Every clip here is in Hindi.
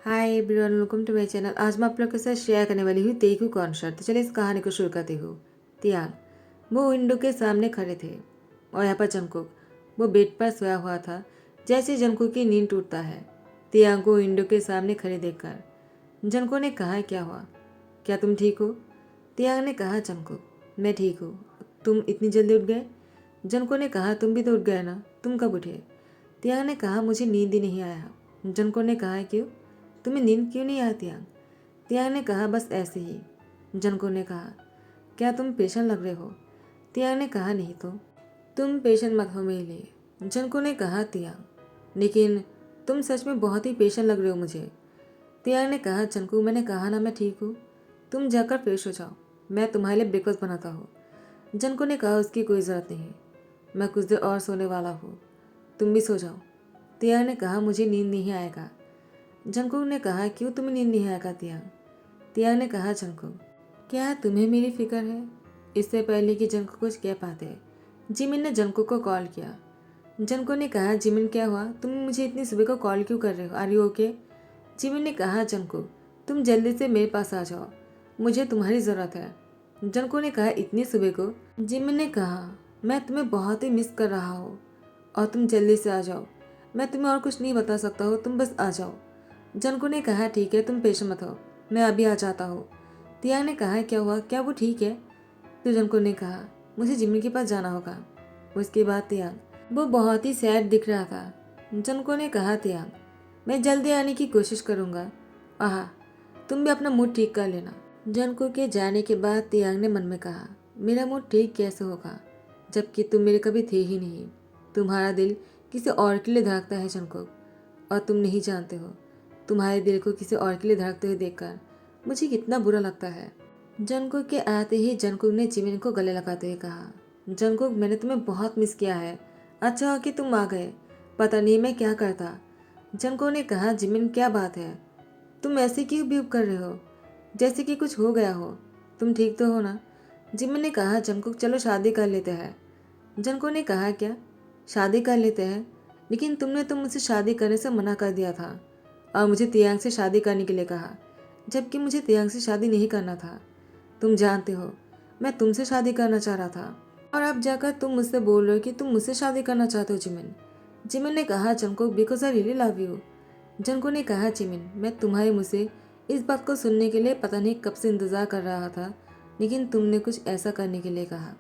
Hi everyone, welcome to my channel. आज मैं आप लोग के साथ शेयर करने वाली हूँ तेगु कॉन्सर्ट। तो चलिए इस कहानी को शुरू करती हूँ। तियांग वो विंडो के सामने खड़े थे और यहाँ पर जंगकुक वो बेड पर सोया हुआ था। जैसे जंगकुक की नींद टूटता है, तियांग को विंडो के सामने खड़े देखकर जंगकुक ने कहा, क्या हुआ, क्या तुम ठीक हो? तियांग ने कहा, जंगकुक मैं ठीक हूँ, तुम इतनी जल्दी उठ गए? जंगकुक ने कहा, तुम भी तो उठ गए ना, तुम कब उठे? तियांग ने कहा, मुझे नींद ही नहीं आया। जंगकुक ने कहा, क्यों, तुम्हें नींद क्यों नहीं आती? तियांग तियांग ने कहा, बस ऐसे ही। जंगकुक ने कहा, क्या तुम पेशेंट लग रहे हो? तियांग ने कहा, नहीं तो। तुम पेशेंट मत हो मेरे लिए। जंगकुक ने कहा, तियांग लेकिन तुम सच में बहुत ही पेशेंट लग रहे हो मुझे। तियांग ने कहा, जंगकुक मैंने कहा ना मैं ठीक हूँ, तुम जाकर फ्रेश हो जाओ, मैं तुम्हारे लिए ब्रेकफास्ट बनाता हूँ। जंगकुक ने कहा, उसकी कोई ज़रूरत नहीं, मैं कुछ देर और सोने वाला हूँ, तुम भी सो जाओ। तियांग ने कहा, मुझे नींद नहीं आएगा। जंगकुक ने कहा, क्यों तुम्हें नींद नहीं आएगा? तियांग तियांग ने कहा, जंगकुक क्या तुम्हें मेरी फिक्र है? इससे पहले कि जंगकुक कुछ कह पाते, जिमिन ने जंगकुक को कॉल किया। जंगकुक ने कहा, जिमिन क्या हुआ, तुम मुझे इतनी सुबह को कॉल क्यों कर रहे हो? Are you okay? जिमिन ने कहा, जंगकुक तुम जल्दी से मेरे पास आ जाओ, मुझे तुम्हारी ज़रूरत है। जंगकुक ने कहा, इतनी सुबह को? जिमिन ने कहा, मैं तुम्हें बहुत ही मिस कर रहा हूँ और तुम जल्दी से आ जाओ, मैं तुम्हें और कुछ नहीं बता सकता हूँ, तुम बस आ जाओ। जंगकुक ने कहा, ठीक है, तुम पेशेंट मत हो, मैं अभी आ जाता हूँ। तियांग ने कहा, क्या हुआ, क्या वो ठीक है? तो जंगकुक ने कहा, मुझे जिमिन के पास जाना होगा। उसके बाद तियांग वो बहुत ही सैड दिख रहा था। जंगकुक ने कहा, तियांग मैं जल्दी आने की कोशिश करूँगा, आह तुम भी अपना मूड ठीक कर लेना। जंगकुक के जाने के बाद तियांग ने मन में कहा, मेरा मूड ठीक कैसे होगा जबकि तुम मेरे कभी थे ही नहीं। तुम्हारा दिल किसी और के लिए धड़कता है जंगकुक, और तुम नहीं जानते हो तुम्हारे दिल को किसी और के लिए धड़कते हुए देखकर मुझे कितना बुरा लगता है। जंगकुक के आते ही जंगकुक ने जिमिन को गले लगाते हुए कहा, जंगकुक मैंने तुम्हें बहुत मिस किया है, अच्छा हो कि तुम आ गए, पता नहीं मैं क्या करता। जंगकुक ने कहा, जिमिन क्या बात है, तुम ऐसे क्यों बिहेव कर रहे हो जैसे कि कुछ हो गया हो, तुम ठीक तो हो ना? जिमिन ने कहा, जंगकुक चलो शादी कर लेते हैं। जंगकुक ने कहा, क्या शादी कर लेते हैं? लेकिन तुमने तो मुझसे शादी करने से मना कर दिया था और मुझे तियांग से शादी करने के लिए कहा, जबकि मुझे तियांग से शादी नहीं करना था। तुम जानते हो मैं तुमसे शादी करना चाह रहा था और अब जाकर तुम मुझसे बोल रहे हो कि तुम मुझसे शादी करना चाहते हो। जिमिन जिमिन ने कहा, Jungkook because I really love you. Jungkook ने कहा, जिमिन मैं तुम्हारे मुँह से इस बात को सुनने के लिए पता नहीं कब से इंतज़ार कर रहा था, लेकिन तुमने कुछ ऐसा करने के लिए कहा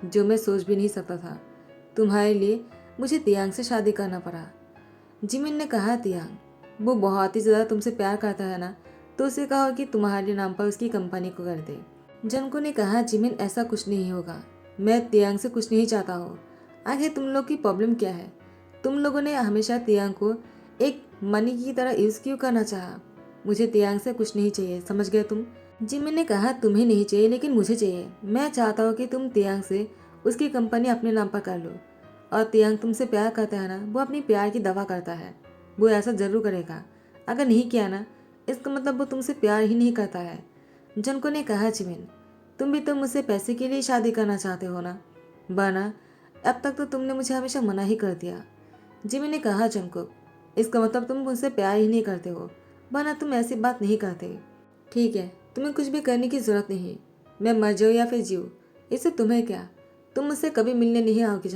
जो मैं सोच भी नहीं सकता था। तुम्हारे लिए मुझे तियांग से शादी करना पड़ा। जिमिन ने कहा, तियांग वो बहुत ही ज़्यादा तुमसे प्यार करता है ना, तो उसे कहो कि तुम्हारे नाम पर उसकी कंपनी को कर दे। जंगकुक ने कहा, जिमिन ऐसा कुछ नहीं होगा, मैं तियांग से कुछ नहीं चाहता हूँ। आखिर तुम लोग की प्रॉब्लम क्या है? तुम लोगों ने हमेशा तियांग को एक मनी की तरह यूज़ क्यों करना चाहा? मुझे तियांग से कुछ नहीं चाहिए, समझ गए तुम? जिमिन ने कहा, तुम्हें नहीं चाहिए लेकिन मुझे चाहिए। मैं चाहता हूँ कि तुम तियांग से उसकी कंपनी अपने नाम पर कर लो। और तियांग तुमसे प्यार करता है ना, वो अपनी प्यार की दवा करता है, वो ऐसा जरूर करेगा। अगर नहीं किया ना, इसका मतलब वो तुमसे प्यार ही नहीं करता है। जंगकुक ने कहा, जिमिन तुम भी तो मुझसे पैसे के लिए शादी करना चाहते हो ना, वरना अब तक तो तुमने मुझे हमेशा मना ही कर दिया। जिमिन ने कहा, जंगकुक इसका मतलब तुम मुझसे प्यार ही नहीं करते हो, वरना तुम ऐसी बात नहीं करते। ठीक है, तुम्हें कुछ भी करने की जरूरत नहीं, मैं मर जाऊँ या फिर जीऊँ, इससे तुम्हें क्या, तुम मुझसे कभी मिलने नहीं आओगे।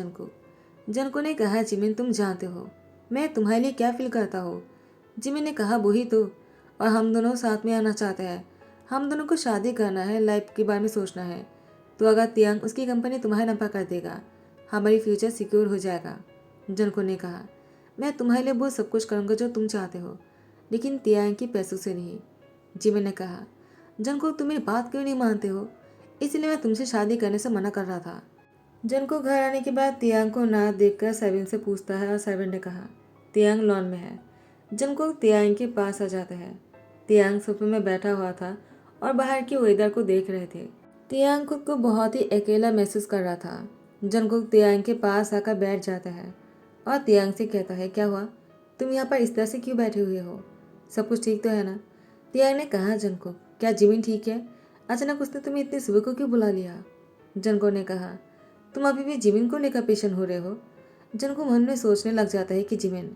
जंगकुक ने कहा, जिमिन तुम जानते हो मैं तुम्हारे लिए क्या फील करता हूँ। जिमिन ने कहा, वही तो, और हम दोनों साथ में आना चाहते हैं, हम दोनों को शादी करना है, लाइफ के बारे में सोचना है। तो अगर तियांग उसकी कंपनी तुम्हारे नाम पर कर देगा, हमारी फ्यूचर सिक्योर हो जाएगा। जंगकुक ने कहा, मैं तुम्हारे लिए वो सब कुछ करूँगा जो तुम चाहते हो, लेकिन तियांग की पैसों से नहीं। जिमिन ने कहा, जंगकुक तुम मेरी बात क्यों नहीं मानते हो, इसलिए मैं तुमसे शादी करने से मना कर रहा था। जंगकुक घर आने के बाद तियांग को ना देखकर सर्वेंट से पूछता है और सर्वेंट ने कहा, तियांग लॉन में है। जंगकुक तियांग के पास आ जाता है। तियांग सोफे में बैठा हुआ था और बाहर के वेदर को देख रहे थे। तियांग खुद को बहुत ही अकेला महसूस कर रहा था। जंगकुक तियांग के पास आकर बैठ जाता है और तियांग से कहता है, क्या हुआ, तुम यहाँ पर इस तरह से क्यों बैठे हुए हो, सब कुछ ठीक तो है ना? तियांग ने कहा, जंगकुक क्या जिमिन ठीक है, अचानक उसने तुम्हें इतनी सुबह को क्यों बुला लिया? जंगकुक ने कहा, तुम अभी भी जिमिन को लेकर पेशेंट हो रहे हो। जंगकुक मन में सोचने लग जाता है कि जिमिन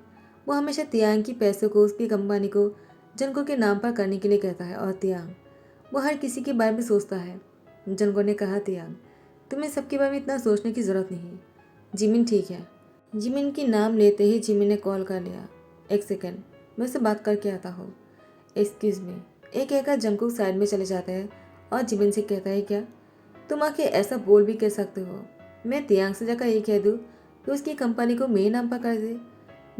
वो हमेशा तियांग की पैसों को, उसकी कंपनी को जनको के नाम पर करने के लिए कहता है और तियांग वो हर किसी के बारे में सोचता है। जनको ने कहा तियांग तुम्हें सबके बारे में इतना सोचने की ज़रूरत नहीं। जिमिन ठीक है। जिमिन के नाम लेते ही जिमिन ने कॉल कर लिया। एक सेकेंड, मैं उससे बात करके आता हूँ। एक्सक्यूज़ मी, एक कहकर जंकुक साइड में चले जाता है और जिमिन से कहता है क्या तुम आके ऐसा बोल भी कह सकते हो? मैं तियांग से जाकर ये कह दूँ कि उसकी कंपनी को मेरे नाम पर कर दे।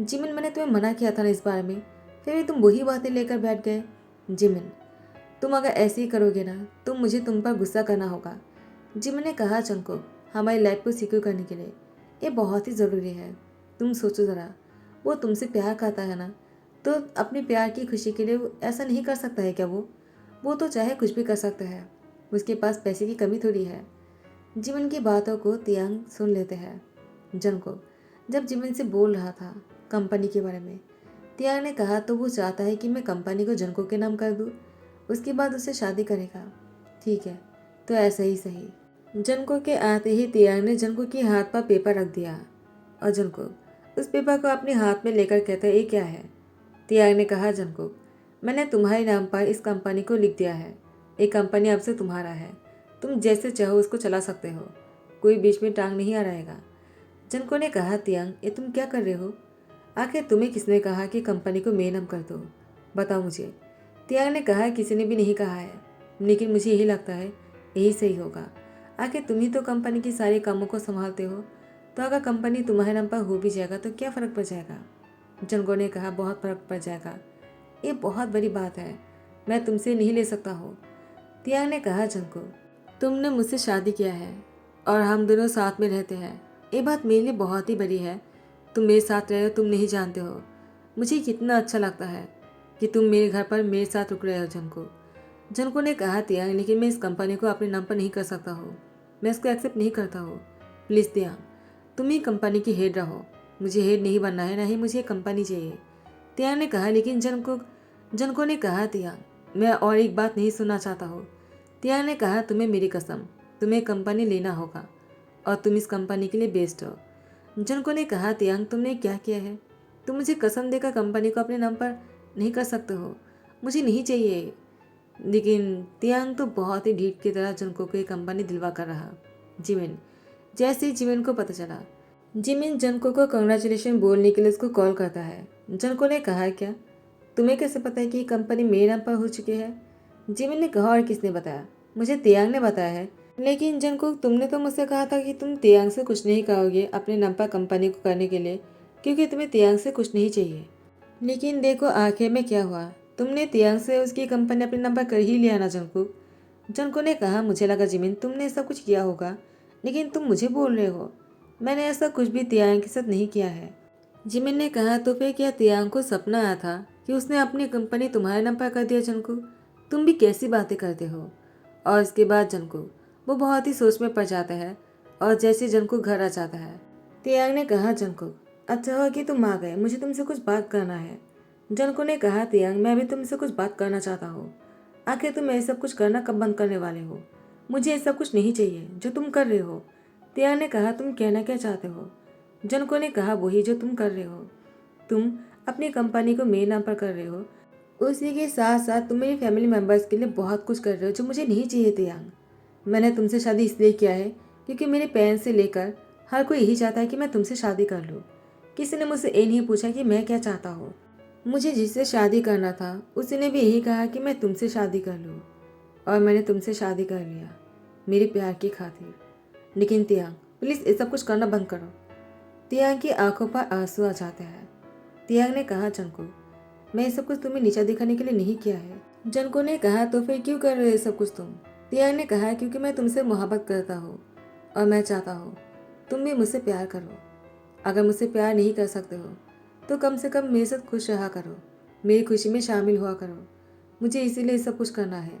जिमिन मैंने तुम्हें मना किया था ना इस बारे में, फिर भी तुम वही बातें लेकर बैठ गए। जिमिन तुम अगर ऐसे ही करोगे ना तो मुझे तुम पर गुस्सा करना होगा। जिमिन ने कहा जंकुक हमारी लाइफ को सिक्योर करने के लिए ये बहुत ही ज़रूरी है। तुम सोचो ज़रा, वो तुमसे प्यार करता है ना, तो अपने प्यार की खुशी के लिए वो ऐसा नहीं कर सकता है क्या? वो तो चाहे कुछ भी कर सकता है। उसके पास पैसे की कमी थोड़ी है। जिमिन की बातों को तियांग सुन लेते हैं। जंकुक जब जिमिन से बोल रहा था कंपनी के बारे में, तियांग ने कहा तो वो चाहता है कि मैं कंपनी को जंकुक के नाम कर दूँ, उसके बाद उससे शादी करेगा। ठीक है, तो ऐसा ही सही। जंकुक के आते ही तियांग ने जंकुक के हाथ पर पेपर रख दिया और जंकुक उस पेपर को अपने हाथ में लेकर कहता है ये क्या है? तियांग ने कहा जंकुक मैंने तुम्हारे नाम पर इस कंपनी को लिख दिया है। ये कंपनी अब से तुम्हारा है, तुम जैसे चाहो उसको चला सकते हो, कोई बीच में टांग नहीं आ रहेगा। जंको ने कहा तियांग ये तुम क्या कर रहे हो? आखिर तुम्हें किसने कहा कि कंपनी को मेरा नाम कर दो? बताओ मुझे। तियांग ने कहा किसी ने भी नहीं कहा है, लेकिन मुझे यही लगता है यही सही होगा। आखिर तुम ही तो कंपनी के सारे कामों को संभालते हो, तो अगर कंपनी तुम्हारे नाम पर हो भी जाएगा तो क्या फ़र्क पड़ जाएगा? जंको ने कहा बहुत फ़र्क पड़ जाएगा, ये बहुत बड़ी बात है, मैं तुमसे नहीं ले सकता हूँ। तियांग ने कहा जंको तुमने मुझसे शादी किया है और हम दोनों साथ में रहते हैं, ये बात मेरे लिए बहुत ही बड़ी है। तुम मेरे साथ रहे हो, तुम नहीं जानते हो मुझे कितना अच्छा लगता है कि तुम मेरे घर पर मेरे साथ रुक रहे हो। जनको ने कहा तियांग लेकिन मैं इस कंपनी को अपने नाम पर नहीं कर सकता हूँ, मैं इसको एक्सेप्ट नहीं करता हूँ। प्लीज़ तियांग तुम ही कंपनी की हेड रहो, मुझे हेड नहीं बनना है, ना ही मुझे कंपनी चाहिए। तियांग ने कहा लेकिन जनको ने कहा तियांग मैं और एक बात नहीं सुनना चाहता हूँ। तियांग ने कहा तुम्हें मेरी कसम, तुम्हें कंपनी लेना होगा और तुम इस कंपनी के लिए बेस्ट हो। जनको ने कहा तियांग तुमने क्या किया है? तुम मुझे कसम देकर कंपनी को अपने नाम पर नहीं कर सकते हो, मुझे नहीं चाहिए। लेकिन तियांग तो बहुत ही ढीठ की तरह जनको को ये कंपनी दिलवा कर रहा। जिमिन जैसे ही जिमिन को पता चला, जिमिन जनको को कंग्रेचुलेशन बोलने के लिए उसको कॉल करता है। जनको ने कहा क्या तुम्हें कैसे पता है कि ये कंपनी मेरे नाम पर हो चुकी है? जिमिन ने कहा और किसने बताया? मुझे तियांग ने बताया है। लेकिन जंकुक तुमने तो मुझसे कहा था कि तुम तियांग से कुछ नहीं कहोगे अपने नाम पर कंपनी को करने के लिए, क्योंकि तुम्हें तियांग से कुछ नहीं चाहिए। लेकिन देखो आखिर में क्या हुआ, तुमने तियांग से उसकी कंपनी अपने नाम पर कर ही लिया ना जंकुक। जंकुक ने कहा मुझे लगा जिमिन तुमने ऐसा कुछ किया होगा, लेकिन तुम मुझे बोल रहे हो मैंने ऐसा कुछ भी तियांग के साथ नहीं किया है। जिमिन ने कहा तो फिर क्या तियांग को सपना आया था कि उसने अपनी कंपनी तुम्हारे नाम पर कर दिया? जंकुक तुम भी कैसी बातें करते हो? और इसके बाद जंकुक वो बहुत ही सोच में पड़ जाता है और जैसे जंकुक घर आ जाता है। तियांग ने कहा जंकुक अच्छा हुआ कि तुम आ गए, मुझे तुमसे कुछ बात करना है। जंकुक ने कहा तियांग मैं भी तुमसे कुछ बात करना चाहता हूँ, आखिर तुम ये सब कुछ करना कब बंद करने वाले हो? मुझे ये सब कुछ नहीं चाहिए जो तुम कर रहे हो। तियांग ने कहा तुम कहना क्या चाहते हो? जंकुक ने कहा वही जो तुम कर रहे हो, तुम अपनी कंपनी को मेरे नाम पर कर रहे हो, उसी के साथ साथ तुम मेरे फैमिली मेम्बर्स के लिए बहुत कुछ कर रहे हो जो मुझे नहीं चाहिए तियांग। मैंने तुमसे शादी इसलिए किया है क्योंकि मेरे पेरेंट्स से लेकर हर कोई यही चाहता है कि मैं तुमसे शादी कर लूँ। किसी ने मुझसे ये नहीं पूछा कि मैं क्या चाहता हूँ। मुझे जिससे शादी करना था उसी ने भी यही कहा कि मैं तुमसे शादी कर लूँ, और मैंने तुमसे शादी कर लिया मेरे प्यार की खातिर। लेकिन तियांग प्लीज़ ये सब कुछ करना बंद करो। तियांग की आंखों पर आंसू आ जाते हैं। तियांग ने कहा जंको मैं ये सब कुछ तुम्हें नीचा दिखाने के लिए नहीं किया है। जंको ने कहा तो फिर क्यों कर रहे हो ये सब कुछ तुम? तियांग ने कहा क्योंकि मैं तुमसे मोहब्बत करता हूँ और मैं चाहता हूँ तुम भी मुझसे प्यार करो। अगर मुझसे प्यार नहीं कर सकते हो तो कम से कम मेरे साथ खुश रहा करो, मेरी खुशी में शामिल हुआ करो। मुझे इसीलिए सब कुछ करना है,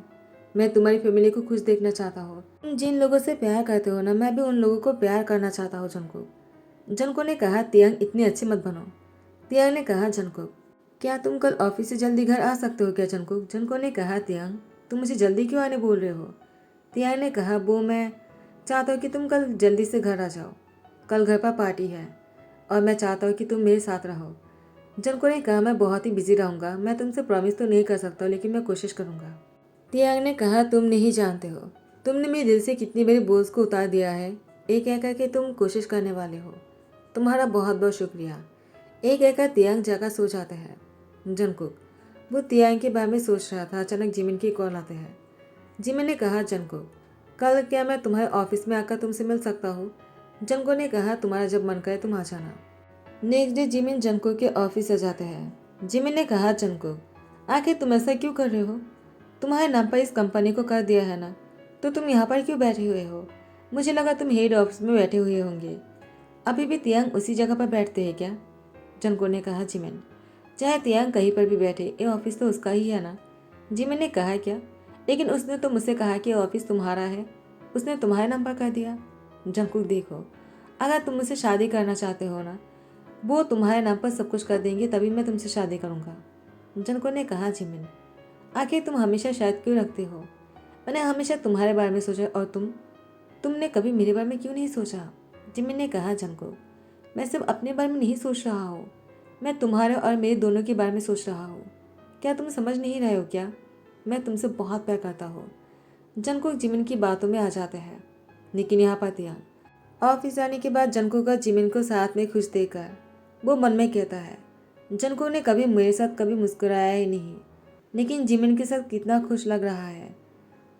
मैं तुम्हारी फैमिली को खुश देखना चाहता हूँ। तुम जिन लोगों से प्यार करते हो ना, मैं भी उन लोगों को प्यार करना चाहता हूँ। जंको ने कहा तियांग इतने अच्छे मत बनो। तियांग ने कहा जंकुक क्या तुम कल ऑफिस से जल्दी घर आ सकते हो क्या? जंकुक जंको ने कहा तियांग तुम मुझे जल्दी क्यों आने बोल रहे हो? तियांग ने कहा वो मैं चाहता हूँ कि तुम कल जल्दी से घर आ जाओ, कल घर पर पार्टी है और मैं चाहता हूँ कि तुम मेरे साथ रहो। जंको ने कहा, मैं बहुत ही बिजी रहूँगा, मैं तुमसे प्रॉमिस तो नहीं कर सकता लेकिन मैं कोशिश करूँगा। तियांग ने कहा, तुम नहीं जानते हो तुमने मेरे दिल से कितनी बड़ी बोझ को उतार दिया है। एक कहकर के तुम कोशिश करने वाले हो, तुम्हारा बहुत बहुत शुक्रिया। एक कहकर तियांग जगह सो जाते हैं। जंकुक, वो तियांग के बारे में सोच रहा था, अचानक जिमिन की कॉल आते हैं। जिमिन ने कहा, जंकुक कल क्या मैं तुम्हारे ऑफिस में आकर तुमसे मिल सकता हूँ? जंको ने कहा, तुम्हारा जब मन करे तुम आ जाना। नेक्स्ट डे जिमिन जंको के ऑफिस आ जाते हैं। जिमिन ने कहा, जंको आखिर तुम ऐसा क्यों कर रहे हो? तुम्हारे नाम पर इस कंपनी को कर दिया है ना, तो तुम यहाँ पर क्यों बैठे हुए हो? मुझे लगा तुम हेड ऑफिस में बैठे हुए होंगे। अभी भी तियांग उसी जगह पर बैठते हैं क्या? जंको ने कहा, जिमिन चाहे तियांग कहीं पर भी बैठे, ये ऑफिस तो उसका ही है ना। जिमिन ने कहा, क्या? लेकिन उसने तो मुझसे कहा कि ऑफिस तुम्हारा है, उसने तुम्हारे नाम पर कर दिया। जंकुक, देखो अगर तुम मुझसे शादी करना चाहते हो ना, वो तुम्हारे नाम पर सब कुछ कर देंगे, तभी मैं तुमसे शादी करूँगा। जंको ने कहा, जिमिन आखिर तुम हमेशा शायद क्यों रखते हो? मैंने हमेशा तुम्हारे बारे में सोचा और तुमने कभी मेरे बारे में क्यों नहीं सोचा? जिमिन ने कहा, जंको मैं सिर्फ अपने बारे में नहीं सोच रहा हूँ, मैं तुम्हारे और मेरे दोनों के बारे में सोच रहा हूँ। क्या तुम समझ नहीं रहे हो क्या? मैं तुमसे बहुत प्यार करता हूँ। जंकुक जिमिन की बातों में आ जाते हैं। लेकिन यहाँ पर तियांग ऑफिस जाने के बाद जंकुक का जिमिन को साथ में खुश देखकर वो मन में कहता है, जंकुक ने कभी मेरे साथ कभी मुस्कुराया ही नहीं, लेकिन जिमिन के साथ कितना खुश लग रहा है।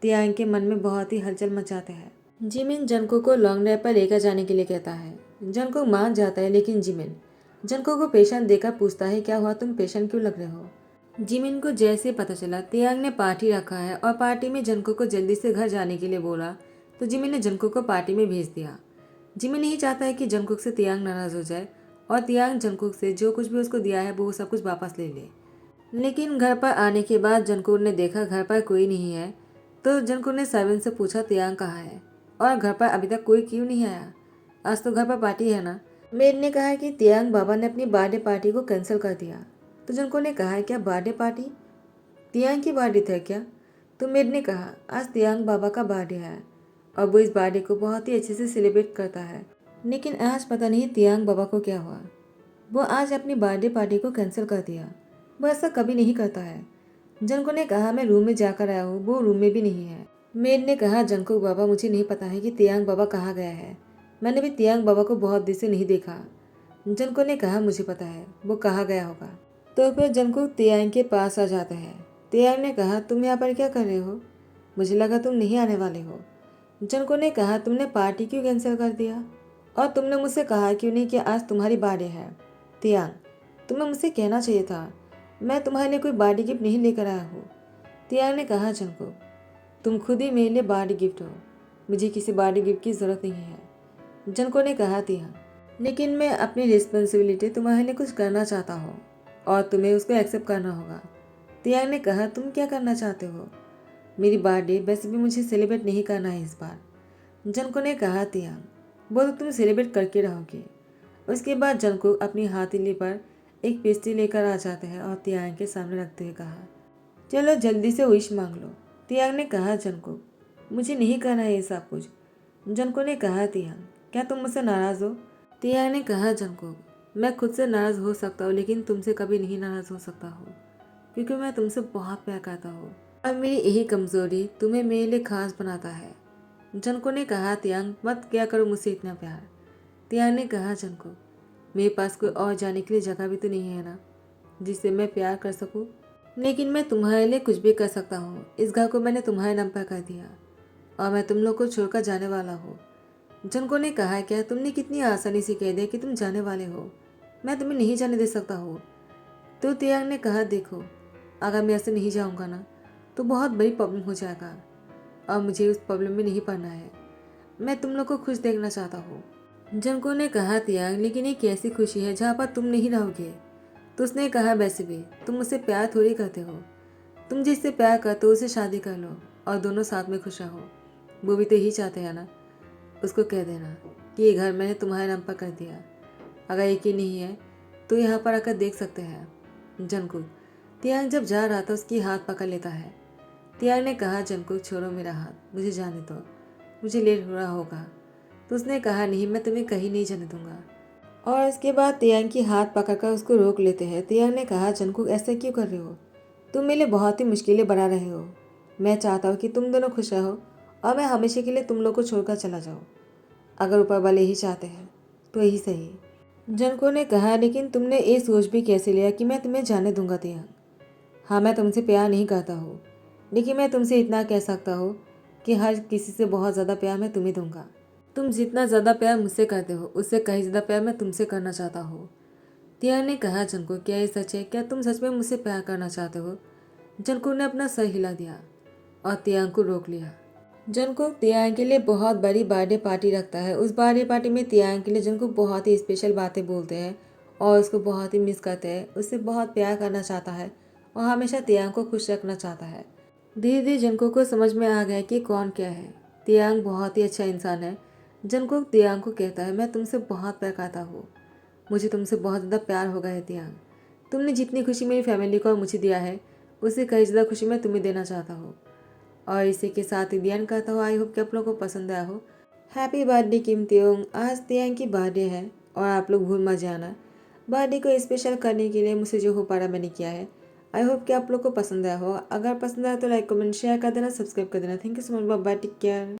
तियांग के मन में बहुत ही हलचल मचाते हैं। जिमिन जंकुक को लॉन्ग ड्राइव पर लेकर जाने के लिए कहता है। जंकुक मान जाता है, लेकिन जिमिन जंकुक को पेशेंट देकर पूछता है, क्या हुआ, तुम पेशेंट क्यों लग रहे हो? जिमिन को जैसे पता चला तियांग ने पार्टी रखा है और पार्टी में जंकुक को जल्दी से घर जाने के लिए बोला, तो जिमिन ने जंकुक को पार्टी में भेज दिया। जिमिन नहीं चाहता है कि जंकुक से तियांग नाराज हो जाए और तियांग जंकुक से जो कुछ भी उसको दिया है वो सब कुछ वापस ले ले। लेकिन घर पर आने के बाद जंकुक ने देखा घर पर कोई नहीं है, तो जंकुक ने सर्वेंट से पूछा, तियांग कहाँ है और घर पर अभी तक कोई क्यों नहीं आया? आज तो घर पर पार्टी है ना। मेड ने कहा कि तियांग बाबा ने अपनी बर्थडे पार्टी को कैंसिल कर दिया। तो जंकुक ने कहा, क्या बर्थडे पार्टी? तियांग की बर्थडे था क्या? तो मेड ने कहा, आज तियांग बाबा का बर्थडे है और वो इस बर्थडे को बहुत ही अच्छे से सेलिब्रेट करता है, लेकिन आज पता नहीं तियांग बाबा को क्या हुआ, वो आज अपनी बर्थडे पार्टी को कैंसिल कर दिया। वो ऐसा कभी नहीं करता है। जंको ने कहा, मैं रूम में जाकर आया हूँ, वो रूम में भी नहीं है। मेड ने कहा, जंको बाबा मुझे नहीं पता है कि तियांग बाबा कहाँ गया है, मैंने भी तियांग बाबा को बहुत देर से नहीं देखा। जंको ने कहा, मुझे पता है वो कहाँ गया होगा। तो फिर जंको तियांग के पास आ जाता है। तियांग ने कहा, तुम यहाँ पर क्या कर रहे हो? मुझे लगा तुम नहीं आने वाले हो। जंको ने कहा, तुमने पार्टी क्यों कैंसिल कर दिया और तुमने मुझसे कहा क्यों नहीं कि आज तुम्हारी बर्थडे है? तियांग, तुम्हें मुझसे कहना चाहिए था, मैं तुम्हारे लिए कोई बर्थडे गिफ्ट नहीं लेकर आया हूँ। तियांग ने कहा, जंको तुम खुद ही मेरे लिए बर्थडे गिफ्ट हो, मुझे किसी बर्थडे गिफ्ट की ज़रूरत नहीं है। जंको ने कहा, तियांग लेकिन मैं अपनी रिस्पॉन्सिबिलिटी तुम्हारे लिए कुछ करना चाहता हूँ और तुम्हें उसको एक्सेप्ट करना होगा। तियांग ने कहा, तुम क्या करना चाहते हो? मेरी बर्थडे वैसे भी मुझे सेलिब्रेट नहीं करना है इस बार। जंको ने कहा, तियांग वो तो तुम सेलिब्रेट करके रहोगे। उसके बाद जंको अपनी हथेली पर एक पेस्ट्री लेकर आ जाते हैं और तियांग के सामने रखते हुए कहा, चलो जल्दी से विश मांग लो। तियांग ने कहा, जंको मुझे नहीं करना है ये सब कुछ। जंको ने कहा, तियांग क्या तुम मुझसे नाराज़ हो? तियांग ने कहा, जंको मैं खुद से नाराज़ हो सकता हूँ लेकिन तुमसे कभी नहीं नाराज़ हो सकता हूँ, क्योंकि मैं तुमसे बहुत प्यार करता हूँ और मेरी यही कमज़ोरी तुम्हें मेरे लिए खास बनाता है। जंको ने कहा, तियांग मत क्या करो मुझसे इतना प्यार। तियांग ने कहा, जंको मेरे पास कोई और जाने के लिए जगह भी तो नहीं है ना जिससे मैं प्यार कर सकूं, लेकिन मैं तुम्हारे लिए कुछ भी कर सकता हूँ। इस घर को मैंने तुम्हारे नाम पर कर दिया और मैं तुम लोग को छोड़कर जाने वाला हूँ। जंको ने कहा, क्या तुमने कितनी आसानी से कह दिया कि तुम जाने वाले हो, मैं तुम्हें नहीं जाने दे सकता हूँ। तो तियांग ने कहा, देखो अगर मैं ऐसे नहीं जाऊँगा ना तो बहुत बड़ी प्रॉब्लम हो जाएगा और मुझे उस प्रॉब्लम में नहीं पड़ना है, मैं तुम लोग को खुश देखना चाहता हूँ। जंको ने कहा, तियांग लेकिन ये कैसी खुशी है जहाँ पर तुम नहीं रहोगे? तो उसने कहा, वैसे भी तुम मुझसे प्यार थोड़ी करते हो, तुम जिससे प्यार करते हो उसे शादी कर लो और दोनों साथ में खुश रहो। वो भी तो यही चाहते हैं ना। उसको कह देना कि ये घर मैंने तुम्हारे नाम पर कर दिया, अगर यकीन नहीं है तो यहाँ पर आकर देख सकते हैं। जंकुक तियांग जब जा रहा था उसकी हाथ पकड़ लेता है। तियांग ने कहा, जंकुक छोड़ो मेरा हाथ, मुझे जाने दो, मुझे लेट हो रहा होगा। तो उसने कहा, नहीं मैं तुम्हें कहीं नहीं जाने दूंगा। और इसके बाद तियांग की हाथ पकड़कर उसको रोक लेते हैं। तियांग ने कहा, जंगकुक ऐसा क्यों कर रहे हो? तुम मेरे लिए बहुत ही मुश्किलें बढ़ा रहे हो। मैं चाहता हूँ कि तुम दोनों खुश रहो और मैं हमेशा के लिए तुम लोग को छोड़कर चला जाऊँ। अगर ऊपर वाले ही चाहते हैं तो यही सही। जंगकुक ने कहा, लेकिन तुमने ये सोच भी कैसे लिया कि मैं तुम्हें जाने दूंगा तियांग? हाँ, मैं तुमसे प्यार नहीं करता हूँ, लेकिन मैं तुमसे इतना कह सकता हूँ कि हर किसी से बहुत ज़्यादा प्यार मैं तुम्हें दूंगा। तुम जितना ज़्यादा प्यार मुझसे करते हो उससे कहीं ज़्यादा प्यार मैं तुमसे करना चाहता हूँ। तियांग ने कहा, जंगकुक क्या ये सच है? क्या तुम सच में मुझसे प्यार करना चाहते हो? जंगकुक ने अपना सर हिला दिया और तियांग को रोक लिया। जंगकुक तियांग के लिए बहुत बड़ी बर्थडे पार्टी रखता है। उस बर्थडे पार्टी में तियांग के लिए जंगकुक बहुत ही स्पेशल बातें बोलते हैं और उसको बहुत ही मिस करते हैं। उससे बहुत प्यार करना चाहता है और हमेशा तियांग को खुश रखना चाहता है। धीरे धीरे जंगकुक को समझ में आ गया कि कौन क्या है। तियांग बहुत ही अच्छा इंसान है। जंगकुक तियांग को कहता है, मैं तुमसे बहुत प्यार करता हूँ। मुझे तुमसे बहुत ज़्यादा प्यार हो गया है तियांग। तुमने जितनी खुशी मेरी फैमिली को और मुझे दिया है उससे कहीं ज़्यादा खुशी मैं तुम्हें देना चाहता हूँ। और इसी के साथ ही ध्यान करता हूँ। आई होप कि आप लोगों को पसंद आया हो। हैप्पी बर्थडे किम त्योंग। आज तियांग की बर्थडे है और आप लोग भूल मत जाना। बर्थडे को स्पेशल करने के लिए मुझसे जो हो पा रहा मैंने किया है। आई होप कि आप लोग को पसंद आया हो। अगर पसंद आया तो लाइक कमेंट शेयर कर देना, सब्सक्राइब कर देना। Thank you so much. Bye bye, take care.